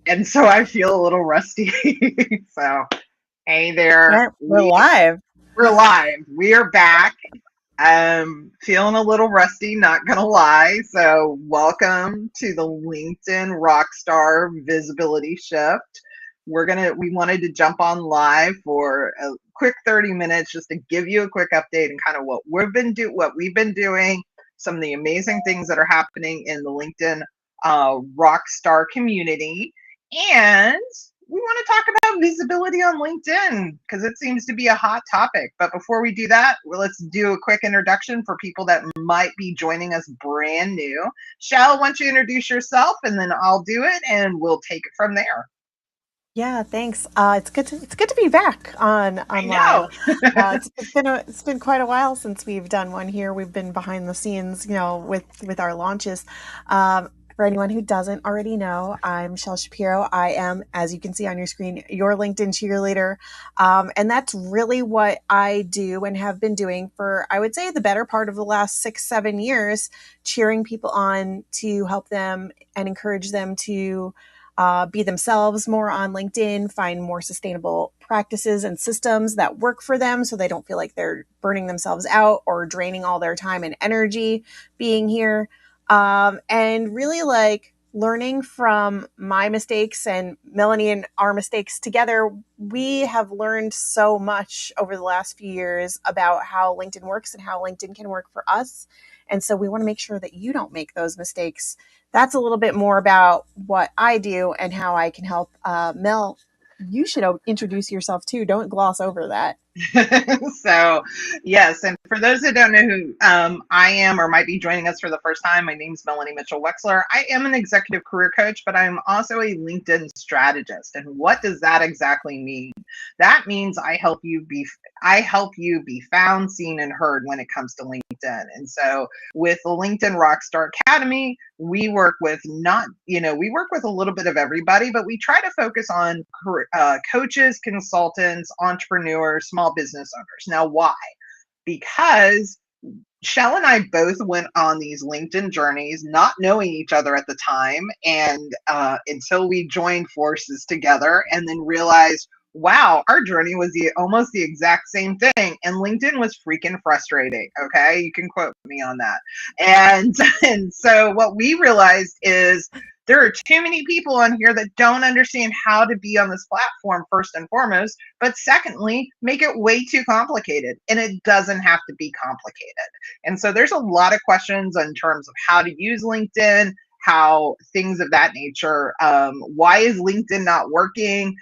and so I feel a little rusty. So, hey there. Yeah, we're live. We're live. We are back. Feeling a little rusty, not gonna lie. So, welcome to the LinkedIn Rockstar Visibility Shift. We wanted to jump on live for a quick 30 minutes just to give you a quick update and kind of what we've been doing, some of the amazing things that are happening in the LinkedIn Rockstar community, and we want to talk about visibility on LinkedIn because it seems to be a hot topic. But before we do that, let's do a quick introduction for people that might be joining us brand new. Shell, why don't you introduce yourself and then I'll do it and we'll take it from there. Yeah, thanks. It's good to be back I on live. know. It's been quite a while since we've done one here. We've been behind the scenes, with our launches. For anyone who doesn't already know, I'm Shel Shapiro. I am, as you can see on your screen, your LinkedIn cheerleader, and that's really what I do and have been doing for, I would say, the better part of the last 6, 7 years, cheering people on to help them and encourage them to be themselves more on LinkedIn, find more sustainable practices and systems that work for them so they don't feel like they're burning themselves out or draining all their time and energy being here. And really like learning from my mistakes and Melanie and our mistakes together. We have learned so much over the last few years about how LinkedIn works and how LinkedIn can work for us. And so we want to make sure that you don't make those mistakes. That's a little bit more about what I do and how I can help. Mel, you should introduce yourself too. Don't gloss over that. So, yes, and for those that don't know who I am or might be joining us for the first time, my name is Melanie Mitchell Wexler. I am an executive career coach, but I'm also a LinkedIn strategist. And what does that exactly mean? That means I help you be found, seen, and heard when it comes to LinkedIn. And so, with the LinkedIn Rockstar Academy, we work with we work with a little bit of everybody, but we try to focus on coaches, consultants, entrepreneurs, small business owners. Now, why? Because Shell and I both went on these LinkedIn journeys, not knowing each other at the time, and until we joined forces together, and then realized, wow, our journey was almost the exact same thing, and LinkedIn was freaking frustrating. Okay, you can quote me on that. And and so what we realized is there are too many people on here that don't understand how to be on this platform first and foremost, but secondly, make it way too complicated, and it doesn't have to be complicated. And so there's a lot of questions in terms of how to use LinkedIn, how things of that nature. Why is LinkedIn not working?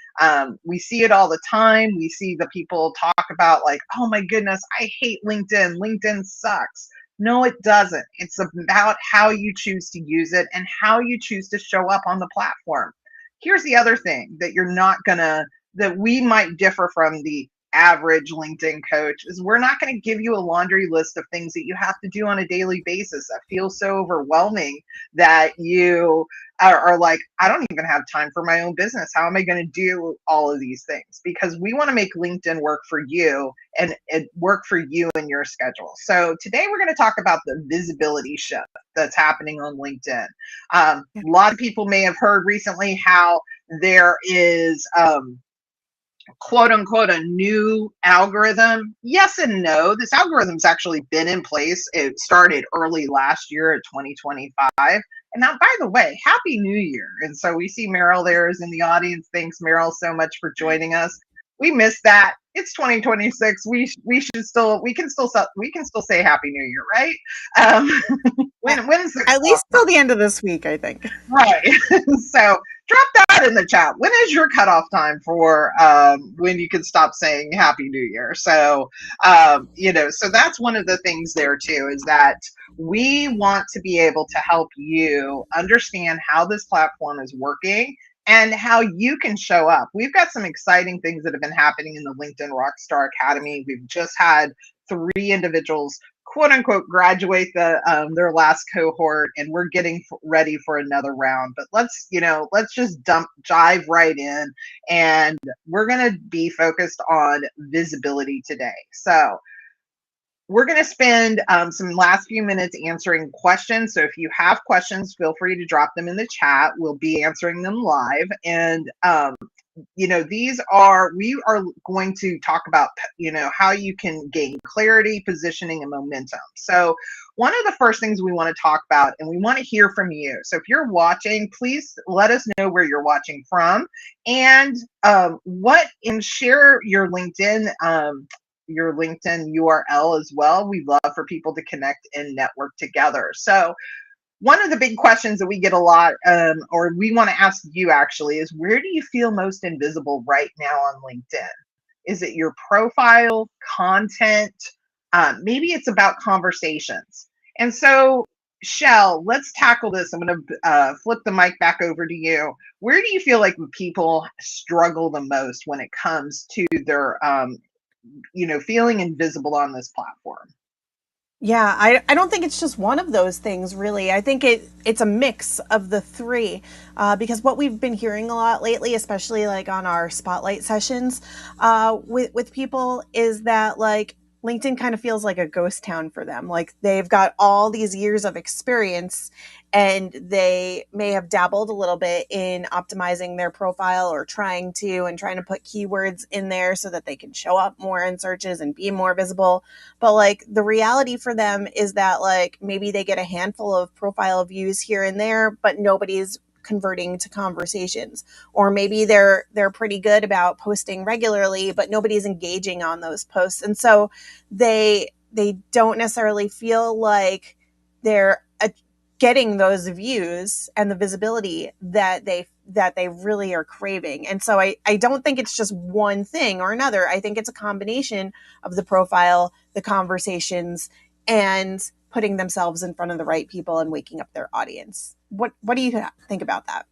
We see it all the time. We see the people talk about like, oh my goodness, I hate LinkedIn. LinkedIn sucks. No, it doesn't. It's about how you choose to use it and how you choose to show up on the platform. Here's the other thing that we might differ from the average LinkedIn coach is we're not going to give you a laundry list of things that you have to do on a daily basis that feels so overwhelming that you are like, I don't even have time for my own business. How am I going to do all of these things? Because we want to make LinkedIn work for you and it work for you and your schedule. So today we're going to talk about the visibility shift that's happening on LinkedIn. A lot of people may have heard recently how there is quote unquote a new algorithm. Yes and no. This algorithm's actually been in place. It started early last year at 2025. And now, by the way, Happy New Year. And so we see Meryl there is in the audience. Thanks, Meryl, so much for joining us. We missed that. It's 2026. We can still say Happy New Year, right? Um, when's the At cutoff least till the end of this week, I think. Right. So drop that in the chat. When is your cutoff time for when you can stop saying Happy New Year? So, so that's one of the things there too, is that we want to be able to help you understand how this platform is working and how you can show up. We've got some exciting things that have been happening in the LinkedIn Rockstar Academy. We've just had 3 individuals quote unquote graduate their last cohort, and we're getting ready for another round. But let's just dive right in, and we're going to be focused on visibility today. So we're going to spend some last few minutes answering questions. So if you have questions, feel free to drop them in the chat. We'll be answering them live. And we are going to talk about, how you can gain clarity, positioning, and momentum. So one of the first things we want to talk about, and we want to hear from you. So if you're watching, please let us know where you're watching from, and share your LinkedIn URL as well. We'd love for people to connect and network together. So one of the big questions that we get a lot, or we want to ask you actually, is where do you feel most invisible right now on LinkedIn? Is it your profile, content? Maybe it's about conversations. And so, Shell, let's tackle this. I'm going to flip the mic back over to you. Where do you feel like people struggle the most when it comes to their, feeling invisible on this platform? Yeah, I don't think it's just one of those things, really. I think it's a mix of the three, because what we've been hearing a lot lately, especially like on our spotlight sessions with people, is that like LinkedIn kind of feels like a ghost town for them. Like they've got all these years of experience, and they may have dabbled a little bit in optimizing their profile or trying to put keywords in there so that they can show up more in searches and be more visible. But like the reality for them is that like maybe they get a handful of profile views here and there, but nobody's converting to conversations. Or maybe they're pretty good about posting regularly, but nobody's engaging on those posts. And so they don't necessarily feel like they're getting those views and the visibility that they really are craving. And so I don't think it's just one thing or another. I think it's a combination of the profile, the conversations, and putting themselves in front of the right people and waking up their audience. What do you think about that?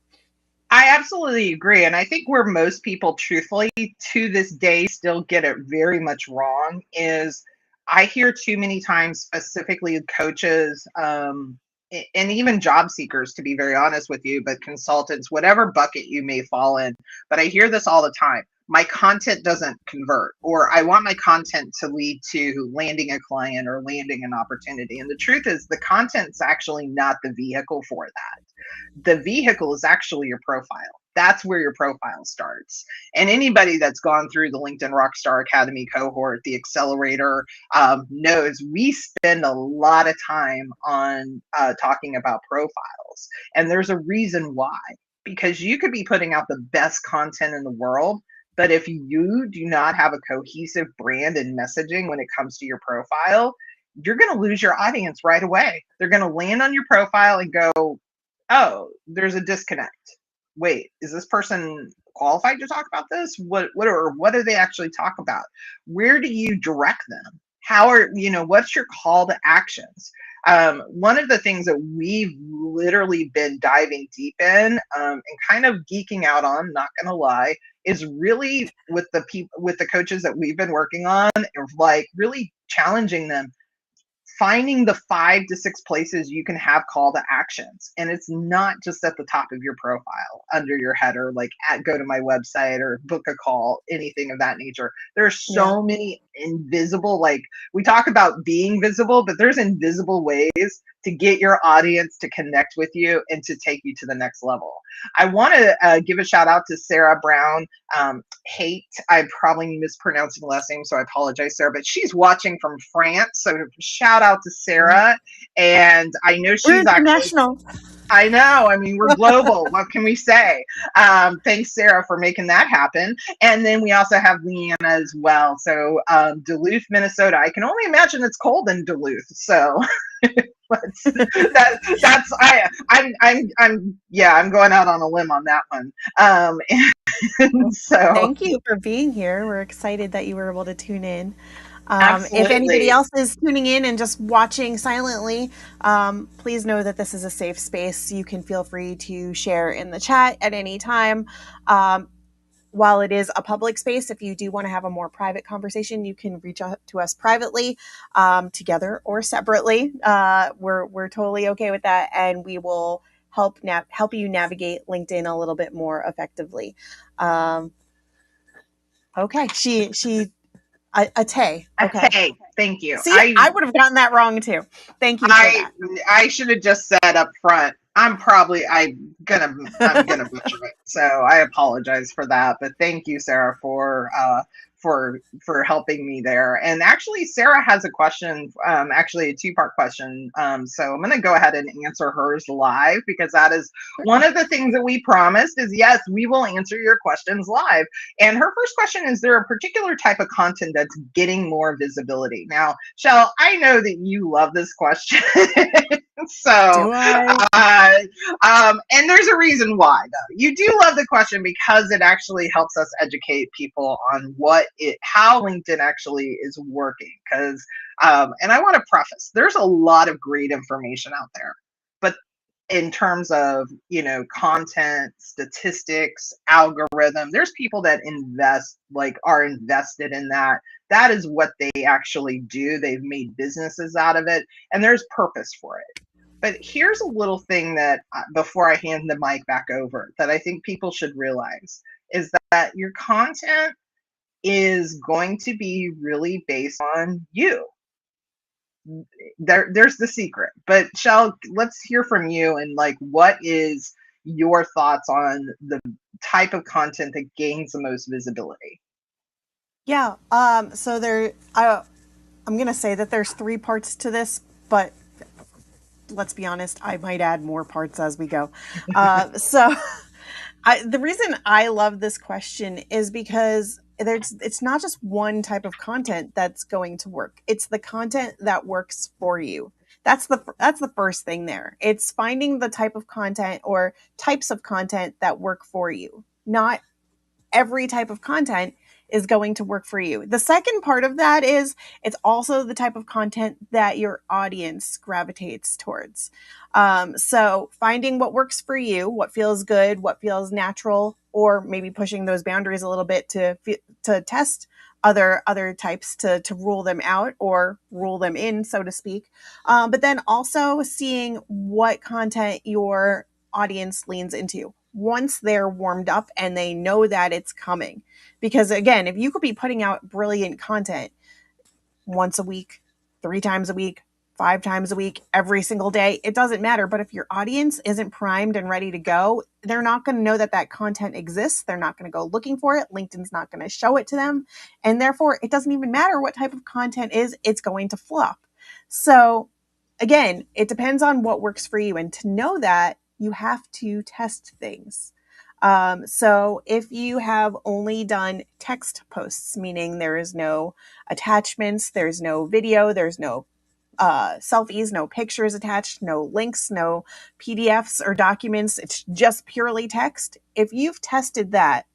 I absolutely agree. And I think where most people, truthfully, to this day, still get it very much wrong is I hear too many times, specifically coaches, and even job seekers, to be very honest with you, but consultants, whatever bucket you may fall in. But I hear this all the time. My content doesn't convert, or I want my content to lead to landing a client or landing an opportunity. And the truth is, the content's actually not the vehicle for that. The vehicle is actually your profile. That's where your profile starts. And anybody that's gone through the LinkedIn Rockstar Academy cohort, the accelerator, knows we spend a lot of time on talking about profiles. And there's a reason why, because you could be putting out the best content in the world, but if you do not have a cohesive brand and messaging when it comes to your profile, you're going to lose your audience right away. They're going to land on your profile and go, oh, there's a disconnect. Wait, is this person qualified to talk about this? What do they actually talk about? Where do you direct them? What's your call to actions? One of the things that we've literally been diving deep in, and kind of geeking out on, not gonna lie, is really with the coaches that we've been working on, like really challenging them, finding the 5 to 6 places you can have call to actions. And it's not just at the top of your profile, under your header, like go to my website or book a call, anything of that nature. There are Yeah. so many invisible, like we talk about being visible, but there's invisible ways to get your audience to connect with you and to take you to the next level. I want to give a shout out to Sarah Brown. Hate, I'm probably mispronouncing the last name, so I apologize, Sarah, but she's watching from France. So shout out to Sarah. And I know We're she's actually, international. I know, I mean, we're global. What can we say? Thanks, Sarah, for making that happen. And then we also have Leanna as well. So Duluth, Minnesota. I can only imagine it's cold in Duluth. So I'm going out on a limb on that one. And so Thank you for being here. We're excited that you were able to tune in. If anybody absolutely. else is tuning in and just watching silently, please know that this is a safe space. You can feel free to share in the chat at any time. Um, while it is a public space, if you do want to have a more private conversation, you can reach out to us privately, together or separately. We're totally okay with that, and we will help you navigate LinkedIn a little bit more effectively. Okay, she A Tay. A Okay. Tay. Thank you. See, I would have gotten that wrong too. I Thank you for that. I should have just said up front. I'm gonna butcher it. So I apologize for that. But thank you, Sarah, for helping me there. And actually, Sarah has a question, actually a two-part question. So I'm gonna go ahead and answer hers live, because that is one of the things that we promised is, yes, we will answer your questions live. And her first question is there a particular type of content that's getting more visibility? Now, Shell, I know that you love this question. So, Do I? and there's a reason why, though. You do love the question because it actually helps us educate people on how LinkedIn actually is working. Because, and I want to preface, there's a lot of great information out there, but in terms of, content, statistics, algorithm, there's people that are invested in that. That is what they actually do. They've made businesses out of it, and there's purpose for it. But here's a little thing that, before I hand the mic back over, that I think people should realize is that your content is going to be really based on you. There's the secret. But Shell, let's hear from you, and what is your thoughts on the type of content that gains the most visibility? Yeah. So I'm gonna say that there's three parts to this, but let's be honest, I might add more parts as we go. So the reason I love this question is because it's not just one type of content that's going to work. It's the content that works for you. That's the first thing there. It's finding the type of content or types of content that work for you. Not every type of content is going to work for you. The second part of that is it's also the type of content that your audience gravitates towards. So finding what works for you, what feels good, what feels natural, or maybe pushing those boundaries a little bit to test other types to rule them out or rule them in, so to speak. But then also seeing what content your audience leans into once they're warmed up and they know that it's coming. Because again, if you could be putting out brilliant content once a week, 3 times a week, 5 times a week, every single day, it doesn't matter. But if your audience isn't primed and ready to go, they're not going to know that that content exists. They're not going to go looking for it. LinkedIn's not going to show it to them. And therefore, it doesn't even matter what type of content is, it's going to flop. So again, it depends on what works for you. And to know that, you have to test things. So if you have only done text posts, meaning there is no attachments, there's no video, there's no selfies, no pictures attached, no links, no PDFs or documents, it's just purely text. If you've tested that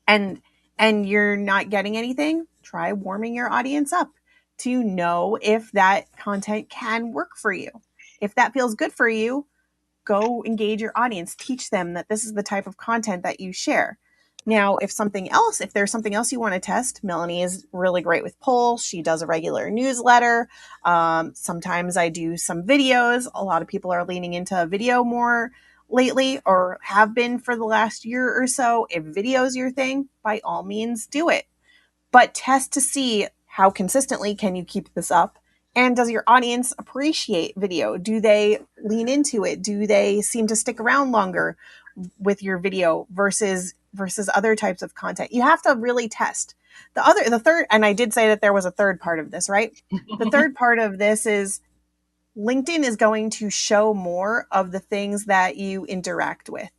and you're not getting anything, try warming your audience up to know if that content can work for you. If that feels good for you, go engage your audience, teach them that this is the type of content that you share. Now, if there's something else you want to test, Melanie is really great with polls. She does a regular newsletter. Sometimes I do some videos. A lot of people are leaning into video more lately, or have been for the last year or so. If video is your thing, by all means do it. But test to see how consistently can you keep this up. And does your audience appreciate video? Do they lean into it? Do they seem to stick around longer with your video versus other types of content? You have to really test. The third, and I did say that there was a third part of this, right? The third part of this is LinkedIn is going to show more of the things that you interact with.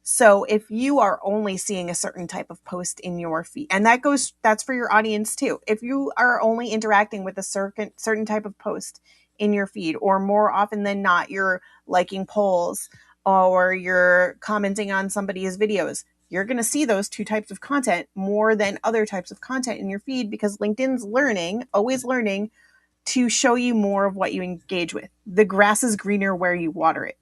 So if you are only seeing a certain type of post in your feed, and that's for your audience too. If you are only interacting with a certain type of post in your feed, or more often than not, you're liking polls or you're commenting on somebody's videos, you're going to see those two types of content more than other types of content in your feed, because LinkedIn's always learning to show you more of what you engage with. The grass is greener where you water it.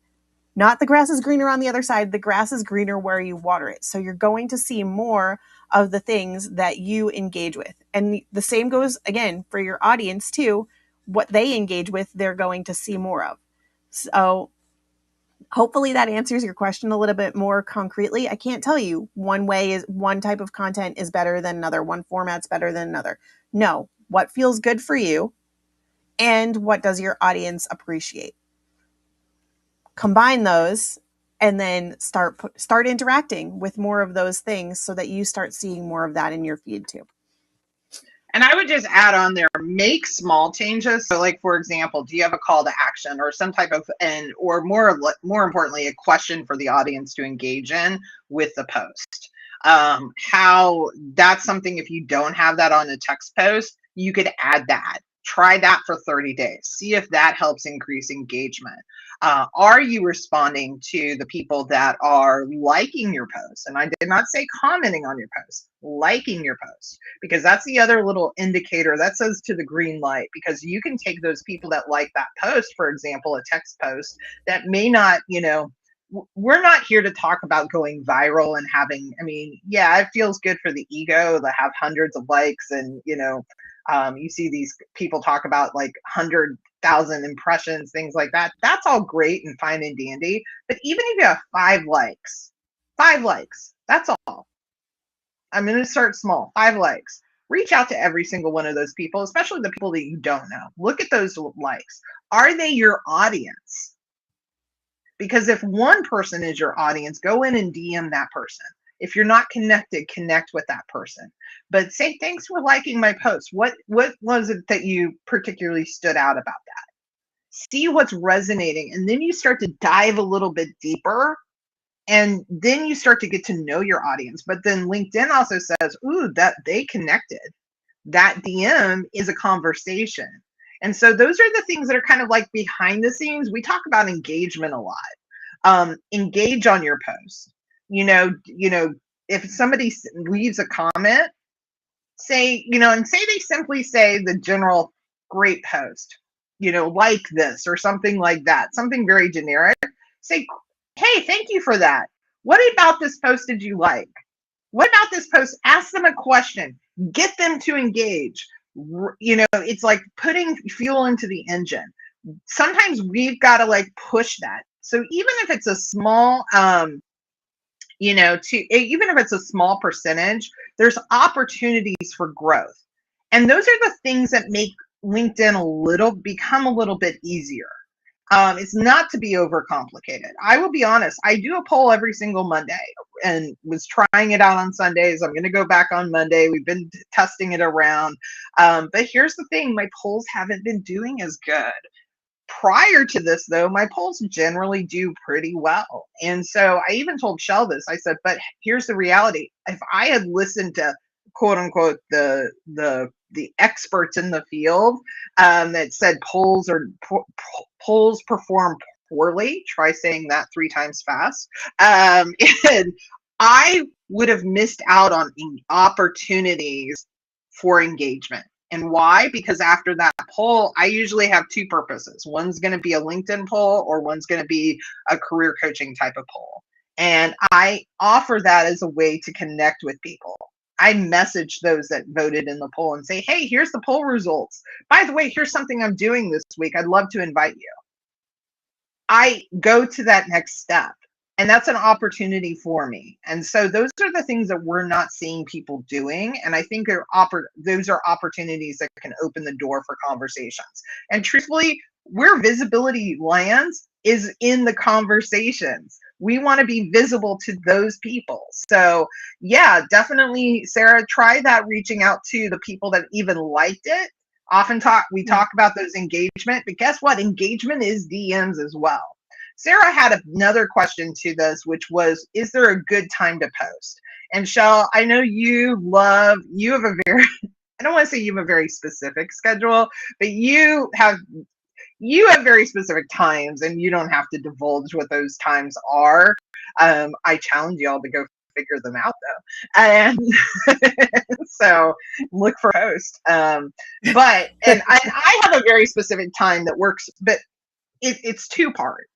Not the grass is greener on the other side. The grass is greener where you water it. So you're going to see more of the things that you engage with. And the same goes, again, for your audience too. What they engage with, they're going to see more of. So Hopefully that answers your question a little bit more concretely. I can't tell you one type of content is better than another, one format's better than another. No, what feels good for you and what does your audience appreciate? Combine those and then start interacting with more of those things so that you start seeing more of that in your feed too. And I would just add on there, make small changes. So like, for example, do you have a call to action or some type of, or more importantly, a question for the audience to engage in with the post? How that's something, if you don't have that on a text post, you could add that. Try that for 30 days. See if that helps increase engagement. Are you responding to the people that are liking your posts? And I did not say commenting on your post, liking your post, because that's the other little indicator that says to the green light, because you can take those people that like that post, for example, a text post that may not, we're not here to talk about going viral and having, yeah, it feels good for the ego to have hundreds of likes and, you see these people talk about like 100,000 impressions, things like that. That's all great and fine and dandy. But even if you have 5 likes, that's all. I'm going to start small, 5 likes. Reach out to every single one of those people, especially the people that you don't know. Look at those likes. Are they your audience? Because if one person is your audience, go in and DM that person. If you're not connected, connect with that person. But say, thanks for liking my post. What was it that you particularly stood out about that? See what's resonating. And then you start to dive a little bit deeper. And then you start to get to know your audience. But then LinkedIn also says, ooh, that they connected. That DM is a conversation. And so those are the things that are kind of like behind the scenes. We talk about engagement a lot. Engage on your posts. If somebody leaves a comment, say, and say they simply say the general great post, like this or something like that, something very generic. Say, hey, thank you for that. What about this post did you like? What about this post? Ask them a question. Get them to engage. It's like putting fuel into the engine. Sometimes we've got to like push that. So even if it's a small, even if it's a small percentage, there's opportunities for growth. And those are the things that make LinkedIn become a little bit easier. It's not to be overcomplicated. I will be honest, I do a poll every single Monday and was trying it out on Sundays. I'm going to go back on Monday. We've been testing it around. But here's the thing, my polls haven't been doing as good. Prior to this, though, my polls generally do pretty well. And so I even told Shell this. I said, but here's the reality. If I had listened to, quote unquote, the experts in the field that said polls perform poorly, try saying that 3 times fast, and I would have missed out on opportunities for engagement. And why? Because after that poll, I usually have 2 purposes. One's going to be a LinkedIn poll, or one's going to be a career coaching type of poll. And I offer that as a way to connect with people. I message those that voted in the poll and say, hey, here's the poll results. By the way, here's something I'm doing this week. I'd love to invite you. I go to that next step. And that's an opportunity for me. And so those are the things that we're not seeing people doing. And I think those are opportunities that can open the door for conversations. And truthfully, where visibility lands is in the conversations. We want to be visible to those people. So yeah, definitely, Sarah, try that, reaching out to the people that even liked it. We talk about those engagement, but guess what? Engagement is DMs as well. Sarah had another question to this, which was, is there a good time to post? And Shell, I know you have a very, I don't want to say you have a very specific schedule, but you have very specific times, and you don't have to divulge what those times are. I challenge y'all to go figure them out though. And so look for post. But I have a very specific time that works, but it's 2-part.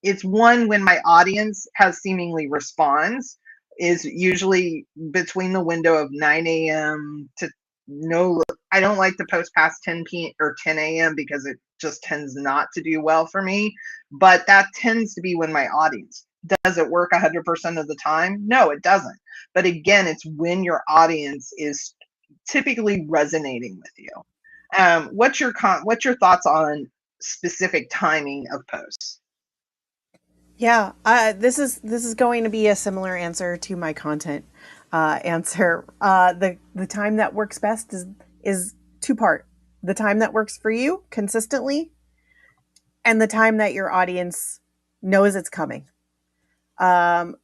It's one, when my audience has seemingly responds, is usually between the window of 9 a.m. to I don't like to post past 10 p or 10 a.m. because it just tends not to do well for me. But that tends to be when my audience. Does it work 100% of the time? No, it doesn't. But again, it's when your audience is typically resonating with you. What's your thoughts on specific timing of posts? Yeah, this is going to be a similar answer to my content answer. The time that works best is two part. The time that works for you consistently, and the time that your audience knows it's coming. Um,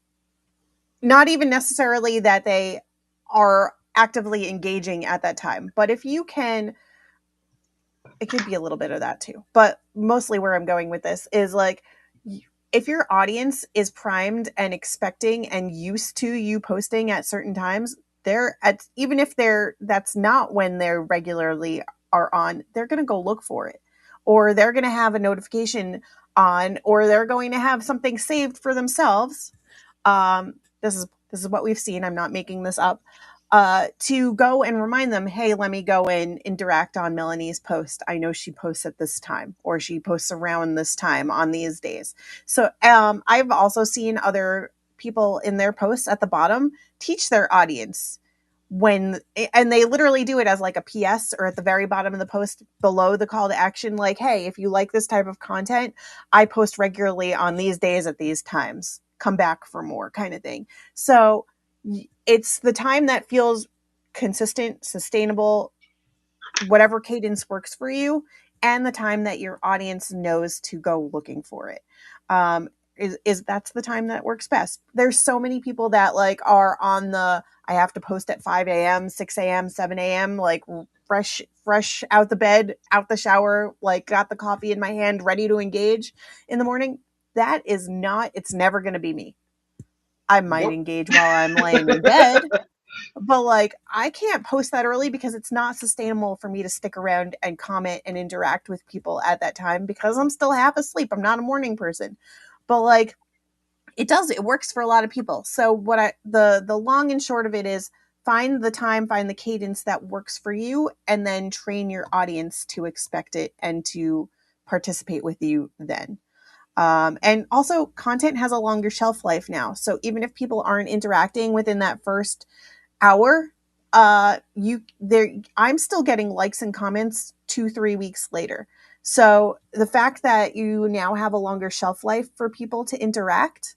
Not even necessarily that they are actively engaging at that time, but if you can, it could be a little bit of that too. But mostly where I'm going with this is like, if your audience is primed and expecting and used to you posting at certain times, they're at, even if that's not when they're regularly are on, they're going to go look for it, or they're going to have a notification on, or they're going to have something saved for themselves. This is what we've seen. I'm not making this up. To go and remind them, hey, let me go and interact on Melanie's post. I know she posts at this time, or she posts around this time on these days. So I've also seen other people in their posts at the bottom teach their audience when, and they literally do it as like a PS or at the very bottom of the post below the call to action, like, hey, if you like this type of content, I post regularly on these days at these times. Come back for more, kind of thing. So it's the time that feels consistent, sustainable, whatever cadence works for you, and the time that your audience knows to go looking for it. Is that's the time that works best. There's so many people that like are on the, I have to post at 5 a.m., 6 a.m., 7 a.m., like fresh out the bed, out the shower, like got the coffee in my hand, ready to engage in the morning. That is not, it's never going to be me. I might Yep. engage while I'm laying in bed, but like I can't post that early because it's not sustainable for me to stick around and comment and interact with people at that time because I'm still half asleep. I'm not a morning person. But like it works for a lot of people. So what the long and short of it is, find the time, find the cadence that works for you, and then train your audience to expect it and to participate with you then. And also, content has a longer shelf life now. So even if people aren't interacting within that first hour, I'm still getting likes and comments 2-3 weeks later. So the fact that you now have a longer shelf life for people to interact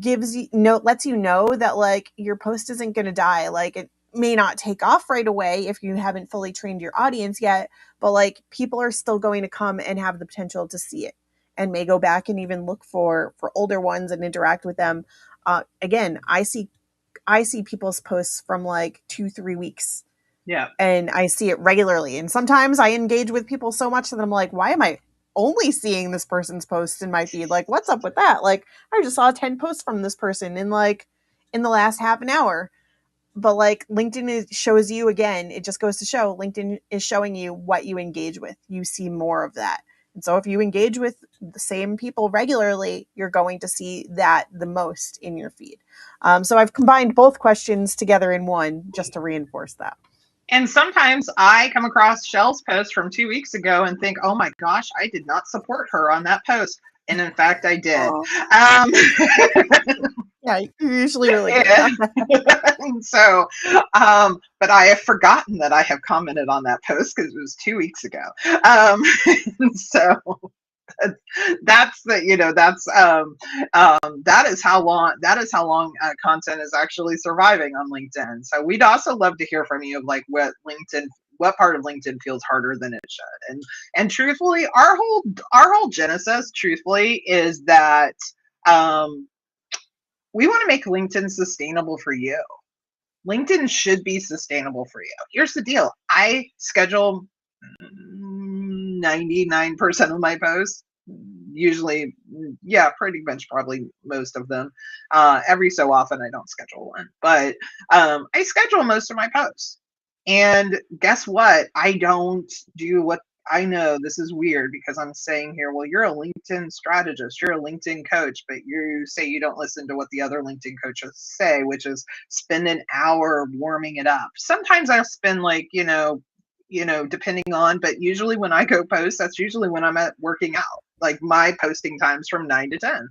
lets you know that like your post isn't going to die. Like it may not take off right away if you haven't fully trained your audience yet, but like people are still going to come and have the potential to see it and may go back and even look for older ones and interact with them. Again, I see people's posts from like 2-3 weeks, Yeah. and I see it regularly. And sometimes I engage with people so much that I'm like, why am I only seeing this person's posts in my feed? Like, what's up with that? Like, I just saw 10 posts from this person in the last half an hour. But like LinkedIn shows you, again, it just goes to show LinkedIn is showing you what you engage with. You see more of that. And so if you engage with the same people regularly, you're going to see that the most in your feed. So I've combined both questions together in one just to reinforce that. And sometimes I come across Shell's post from 2 weeks ago and think, oh my gosh, I did not support her on that post. And in fact, I did. Oh, Um, yeah, you're usually really good about that. so, but I have forgotten that I have commented on that post because it was 2 weeks ago. Um, so that's the, that is how long content is actually surviving on LinkedIn. So we'd also love to hear from you of like what part of LinkedIn feels harder than it should. And truthfully, our whole genesis, truthfully, is that um, we want to make LinkedIn sustainable for you. LinkedIn should be sustainable for you. Here's the deal. I schedule 99% of my posts, usually, yeah, pretty much probably most of them. Every so often I don't schedule one, but I schedule most of my posts. And guess what? I don't do what, I know this is weird because I'm saying here, well, you're a LinkedIn strategist, you're a LinkedIn coach, but you say you don't listen to what the other LinkedIn coaches say, which is spend an hour warming it up. Sometimes I'll spend like, depending on, but usually when I go post, that's usually when I'm at working out. Like my posting times from 9 to 10.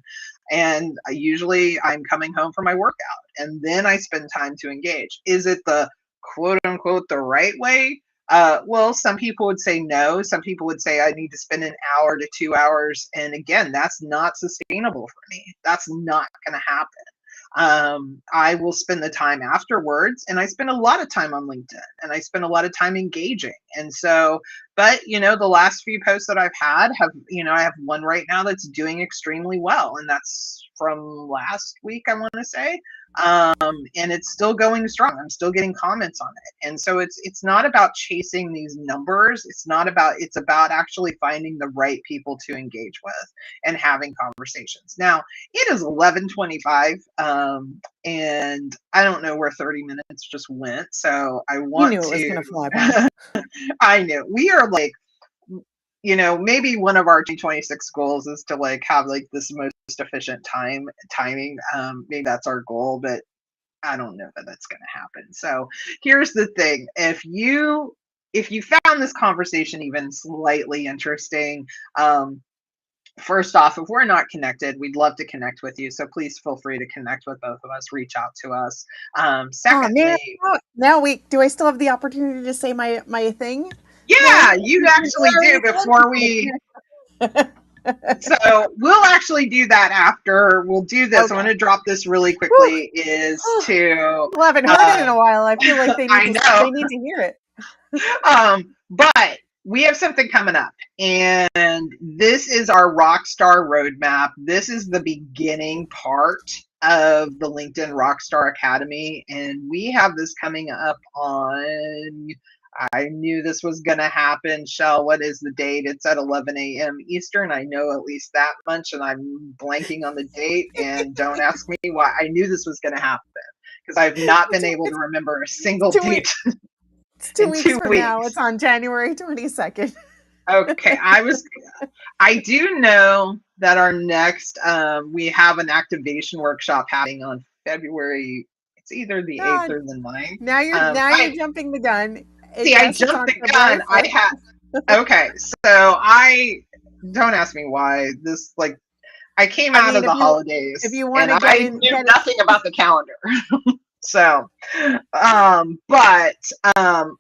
And usually I'm coming home from my workout and then I spend time to engage. Is it the quote unquote the right way? Well, some people would say no. Some people would say I need to spend an hour to 2 hours. And again, that's not sustainable for me. That's not going to happen. I will spend the time afterwards, and I spend a lot of time on LinkedIn, and I spend a lot of time engaging. And so, but the last few posts that I've had have, I have one right now that's doing extremely well, and that's from last week, I want to say. And it's still going strong. I'm still getting comments on it. And so it's not about chasing these numbers. It's about actually finding the right people to engage with and having conversations. Now, it is 11:25, and I don't know where 30 minutes just went. So I want You knew it was going to fly by. I knew we are like, maybe one of our 2026 goals is to like have like this most efficient timing. Maybe that's our goal, but I don't know that that's going to happen. So here's the thing: if you found this conversation even slightly interesting, first off, if we're not connected, we'd love to connect with you. So please feel free to connect with both of us. Reach out to us. Secondly, now do I still have the opportunity to say my thing? Yeah, you actually do before we. So we'll actually do that after. We'll do this. Okay. I'm going to drop this really quickly. Well, I haven't heard it in a while. I feel like they need to hear it. But we have something coming up, and this is our Rockstar Roadmap. This is the beginning part of the LinkedIn Rockstar Academy, and we have this coming up on. I knew this was going to happen. Shell, what is the date? It's at 11 a.m. Eastern. I know at least that much, and I'm blanking on the date. And don't ask me why. I knew this was going to happen because I've not been able to remember a single date. It's 2 weeks from now. It's on January 22nd. Okay. I do know that our next, we have an activation workshop happening on February. It's either the 8th or the 9th. Now you're jumping the gun. See, I jumped the gun. Okay, so don't ask me why this, like, I came out of the holidays if you want and I knew nothing about the calendar. So, but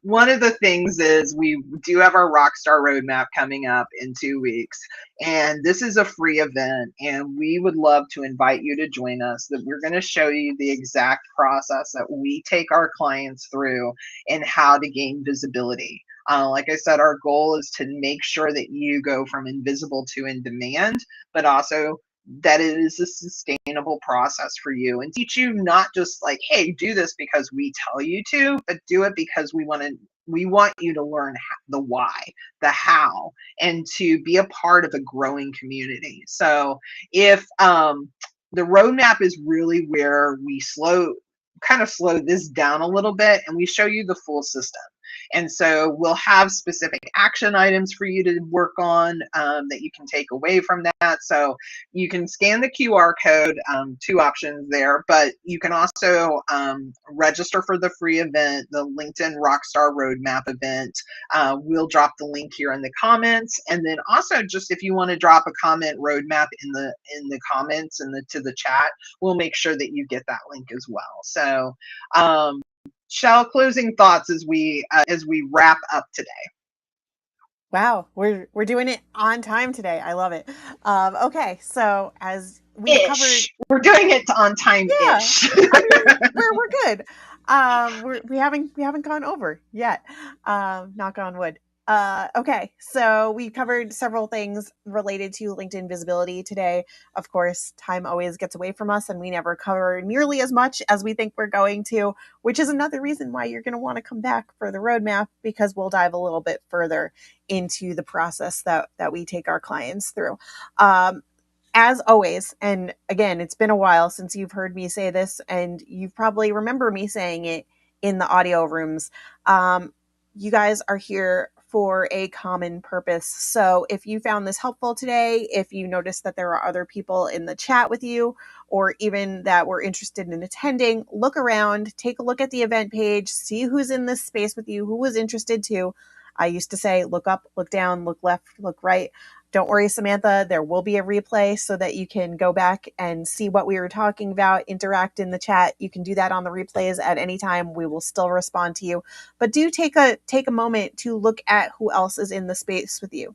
one of the things is we do have our Rockstar Roadmap coming up in 2 weeks, and this is a free event, and we would love to invite you to join us. That we're going to show you the exact process that we take our clients through and how to gain visibility. Like I said, our goal is to make sure that you go from invisible to in demand, but also that it is a sustainable process for you, and teach you not just like, hey, do this because we tell you to, but do it because we want you to learn the why, the how, and to be a part of a growing community. So if the roadmap is really where we slow this down a little bit, and we show you the full system. And so we'll have specific action items for you to work on that you can take away from that. So you can scan the QR code, 2 options there, but you can also register for the free event, the LinkedIn Rockstar Roadmap event. We'll drop the link here in the comments. And then also, just if you want to drop a comment roadmap in the comments and to the chat, we'll make sure that you get that link as well. So Shell, closing thoughts as we wrap up today. Wow, we're doing it on time today. I love it. Okay, so as we covered, we're doing it on time. Yeah, I mean, we're good. We haven't gone over yet. Knock on wood. Okay, so we covered several things related to LinkedIn visibility today. Of course, time always gets away from us, and we never cover nearly as much as we think we're going to, which is another reason why you're going to want to come back for the roadmap, because we'll dive a little bit further into the process that we take our clients through. As always, and again, it's been a while since you've heard me say this, and you probably remember me saying it in the audio rooms. You guys are here for a common purpose. So if you found this helpful today, if you noticed that there are other people in the chat with you, or even that were interested in attending, look around, take a look at the event page, see who's in this space with you, who was interested too. I used to say, look up, look down, look left, look right. Don't worry, Samantha, there will be a replay so that you can go back and see what we were talking about, interact in the chat. You can do that on the replays at any time. We will still respond to you. But do take a moment to look at who else is in the space with you.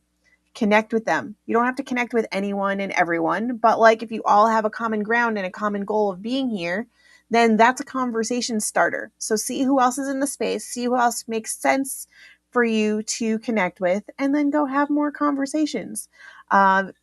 Connect with them. You don't have to connect with anyone and everyone, but like if you all have a common ground and a common goal of being here, then that's a conversation starter. So see who else is in the space, see who else makes sense for you to connect with, and then go have more conversations. And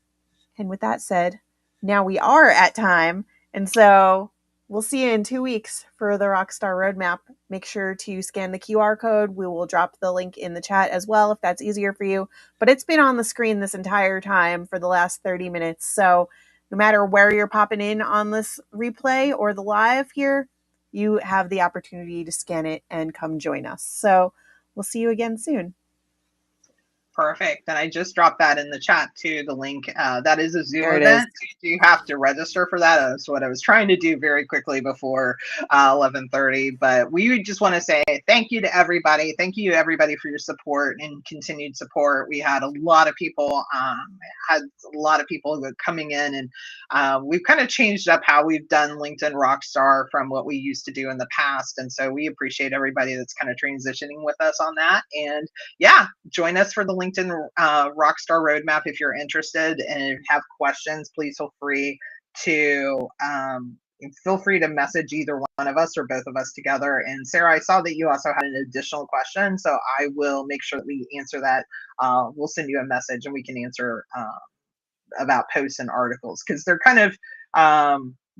with that said, now we are at time. And so we'll see you in 2 weeks for the Rockstar Roadmap. Make sure to scan the QR code. We will drop the link in the chat as well if that's easier for you. But it's been on the screen this entire time for the last 30 minutes. So no matter where you're popping in on this replay or the live here, you have the opportunity to scan it and come join us. So we'll see you again soon. Perfect. And I just dropped that in the chat too, the link. That is a Zoom event. You have to register for that. That's what I was trying to do very quickly before 11:30. But we just want to say thank you to everybody. Thank you everybody for your support and continued support. We had a lot of people, coming in, and we've kind of changed up how we've done LinkedIn Rockstar from what we used to do in the past. And so we appreciate everybody that's kind of transitioning with us on that. And yeah, join us for the LinkedIn Rockstar Roadmap if you're interested, and if you have questions, please feel free to message either one of us or both of us together. And Sarah, I saw that you also had an additional question, so I will make sure that we answer that. We'll send you a message and we can answer about posts and articles, because they're kind of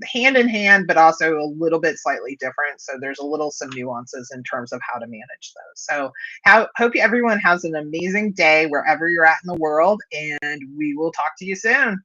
hand in hand, but also a little bit slightly different. So there's some nuances in terms of how to manage those. So hope everyone has an amazing day wherever you're at in the world, and we will talk to you soon.